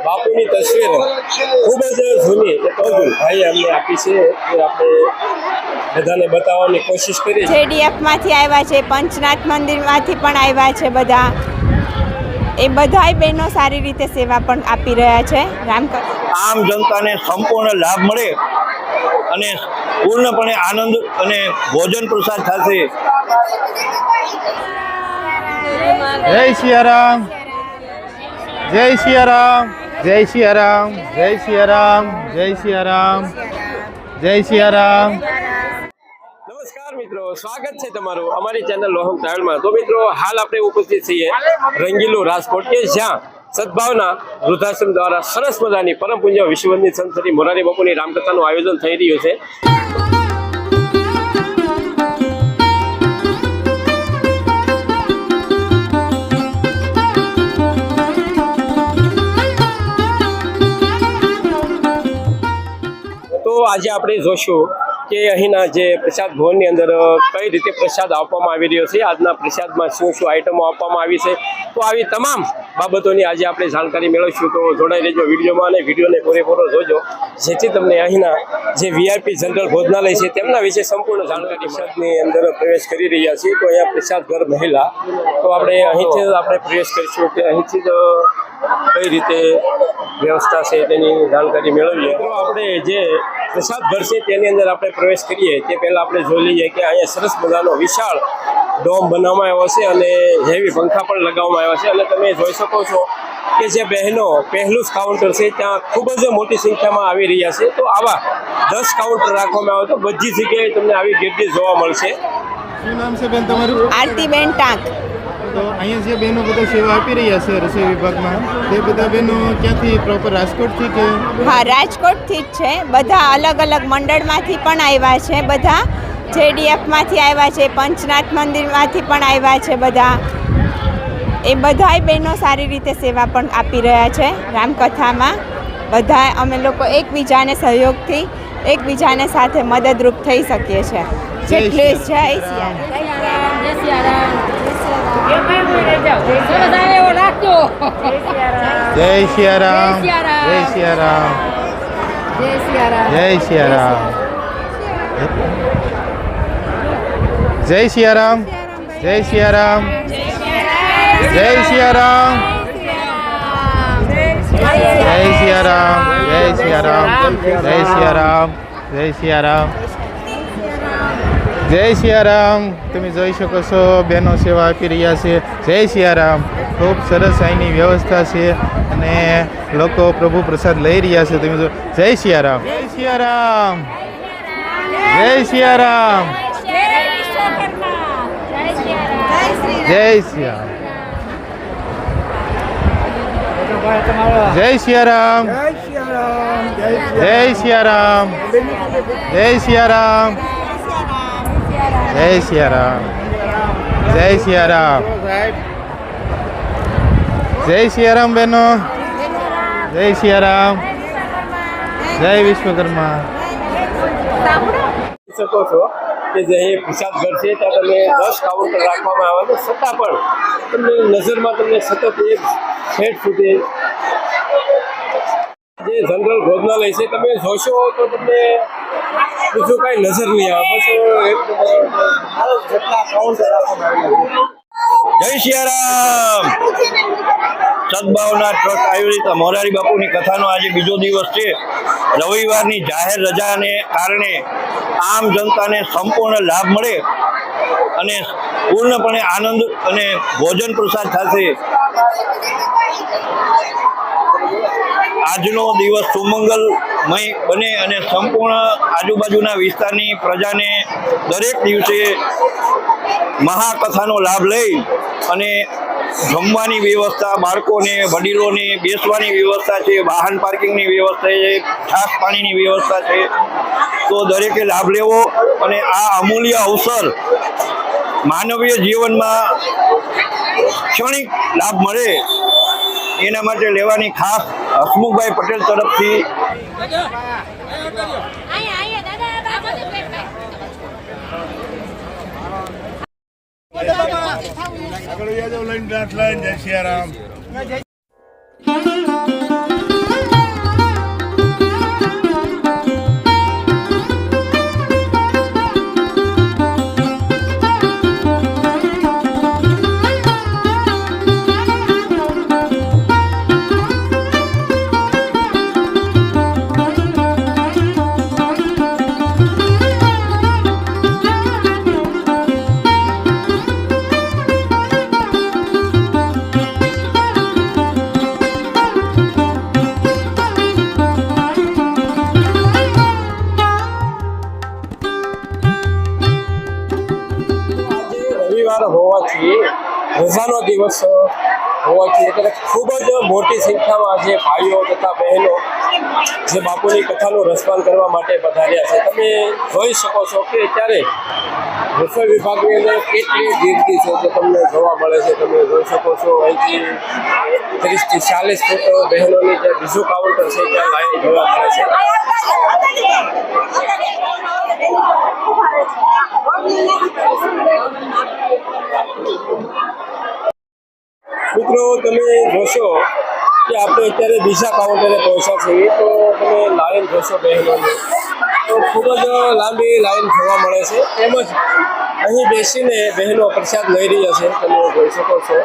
બાપુની તસવીર ખૂબ જ જૂની ભાઈ અમને આપી છે એ આપણે બધાને બતાવવાની કોશિશ કરી. જેડીએફમાંથી આવ્યા છે, પંચનાથ મંદિરમાંથી પણ આવ્યા છે બધા. એ બધાય બહેનો સારી રીતે સેવા પણ આપી રહ્યા છે. આમ જનતાને સંપૂર્ણ લાભ મળે અને પૂર્ણપણે આનંદ અને ભોજન પ્રસાદ થશે. જય સિયારામ, જય સિયારામ, જય સિયારામ, જય સિયારામ, જય સિયારામ, જય સિયારામ. નમસ્કાર મિત્રો, સ્વાગત છે તમારું અમારી ચેનલ લોહમ ટ્રાવેલમાં. તો મિત્રો, હાલ આપણે ઉપસ્થિત છીએ રંગીલું રાજકોટ કે જ્યાં સદભાવના વૃદ્ધાશ્રમ દ્વારા સરસ મજાની પરમ પૂજ્ય વિશ્વવંદિત સંત શ્રી મોરારી બાપુની રામકથાનું આયોજન થઈ રહ્યું છે. તો આજે આપણે જોશું કે અહીંના જે પ્રસાદ ભવનની અંદર કઈ રીતે પ્રસાદ આપવામાં આવી રહ્યો છે, આજના પ્રસાદમાં શું શું આઈટમો આપવામાં આવી છે, તો આવી તમામ બાબતોની આજે આપણે જાણકારી મેળવીશું. તો જોડાઈ રહેજો વિડીયોમાં અને વિડીયોને પૂરેપૂરો જોજો, જેથી તમને અહીંના જે વીઆઈપી જનરલ ભોજનાલય છે તેમના વિશે સંપૂર્ણ જાણકારી. પ્રસાદની અંદર પ્રવેશ કરી રહ્યા છીએ તો અહીંયા પ્રસાદ ઘર મહિલા, તો આપણે અહીંથી આપણે પ્રવેશ કરીશું કે અહીંથી જ કઈ રીતે વ્યવસ્થા છે તેની જાણકારી મેળવીએ. તો આપણે જે પ્રસાદ ઘર છે તેની અંદર આપણે પ્રવેશ કરીએ તે પહેલાં આપણે જોઈ લઈએ કે અહીંયા સરસ મજાનો વિશાળ ડોમ બનાવવામાં આવ્યો છે અને હેવી પંખા પણ લગાવવામાં આવ્યા છે. અને તમે જોઈ શકો છો કે જે બહેનો પહેલું જ કાઉન્ટર છે ત્યાં ખૂબ જ મોટી સંખ્યામાં આવી રહ્યા છે. તો આવા 10 કાઉન્ટર રાખવામાં આવે તો બધી જગ્યાએ તમને આવી ગીર્દી જોવા મળશે. શું નામ છે બેન તમારું? આરતીબેન ટાંક. તો અહીંયા જે બહેનો બધા સેવા આપી રહ્યા છે રસોઈ વિભાગમાં, તે બધા બહેનો ક્યાંથી પ્રોપર રાજકોટથી કે? હા, રાજકોટથી જ છે. બધા અલગ અલગ મંડળમાંથી પણ આવ્યા છે. બધા જેડીએફમાંથી આવ્યા છે, પંચનાથ મંદિરમાંથી પણ આવ્યા છે બધા. એ બધાય બહેનો સારી રીતે સેવા પણ આપી રહ્યા છે રામકથામાં. બધા અમે લોકો એકબીજાને સહયોગથી એકબીજાને સાથે મદદરૂપ થઈ શકીએ છીએ. જેટલું જય સિયારામ. જય સિયારામ, જય સિયારામ, જય સિયારામ, જય સિયારામ, જય સિયારામ, જય સિયારામ, જય સિયારામ, જય સિયારામ, જય સિયારામ, જય સિયારામ, જય સિયારામ, જય સિયારામ. તમે જોઈ શકો છો બહેનો સેવા આપી રહ્યા છે. જય સિયારામ. ખૂબ સરસ અહીંની વ્યવસ્થા છે અને લોકો પ્રભુ પ્રસાદ લઈ રહ્યા છે. તમે જો જય સિયારામ, જય સિયારામ, જય સિયારામ, જય સિયારામ, જય સિયારામ, જય સિયારામ, જય સિયારામ, જય સિયારામ, જય સિયારામ, જય સિયારામ બહેનો, જય સિયારામ, જય વિશ્વકર્મા. શકો છો કે જે અહીં પ્રસાદ ઘર છે ત્યાં તમે 10 કાઉન્ટર રાખવામાં આવે તો છતાં પણ તમને નજરમાં તમને સતત એક ફેટ સુધી જે જનરલ ભોજનાલય છે તમે જોશો તો તમને બીજું કાંઈ નજર નહીં આવે. બસ જેટલા કાઉન્ટર રાખવામાં આવ્યા. જય સિયારામ. સદભાવના ટ્રસ્ટ આયોજિત મોરારી બાપુની કથાનો આજે બીજો દિવસ છે. રવિવારની જાહેર રજાને કારણે આમ જનતાને સંપૂર્ણ લાભ મળે અને પૂર્ણપણે આનંદ અને ભોજન પ્રસાદ થશે. આજનો દિવસ સુમંગલમય બને અને સંપૂર્ણ આજુબાજુના વિસ્તારની પ્રજાને દરેક દિવસે મહાકથાનો લાભ લઈ અને જમવાની વ્યવસ્થા, બાળકોને વડીલોને બેસવાની વ્યવસ્થા છે, વાહન પાર્કિંગની વ્યવસ્થા છે, છાસ પાણીની વ્યવસ્થા છે. તો દરેકે લાભ લેવો અને આ અમૂલ્ય અવસર માનવીય જીવનમાં ક્ષણિક લાભ મળે એના માટે લેવાની ખાસ હસમુખભાઈ પટેલ તરફથી આગળ જય સિયારામ. પહોંચી એટલે ખૂબ જ મોટી સંખ્યામાં જે ભાઈઓ તથા બહેનો જે બાપુની કથાનું રસપાન કરવા માટે પધાર્યા છે. તમે જોઈ શકો છો કે અત્યારે રસોઈ વિભાગની અંદર કેટલી ગીર્દી છે જે તમને જોવા મળે છે. તમે જોઈ શકો છો અહીંથી 30 થી 40 ફૂટ બહેનોની જે બીજું કાઉન્ટર છે ત્યાં લાઈન જોવા મળે છે. મિત્રો તમે જોશો કે આપણે અત્યારે બીજા કાઉન્ટરે પહોંચ્યા છીએ તો તમે લાઈન જોશો બહેનોની તો ખૂબ જ લાંબી લાઈન જોવા મળે છે. તેમજ અહીં બેસીને બહેનો પ્રસાદ લઈ રહ્યા છે. તમે જોઈ શકો છો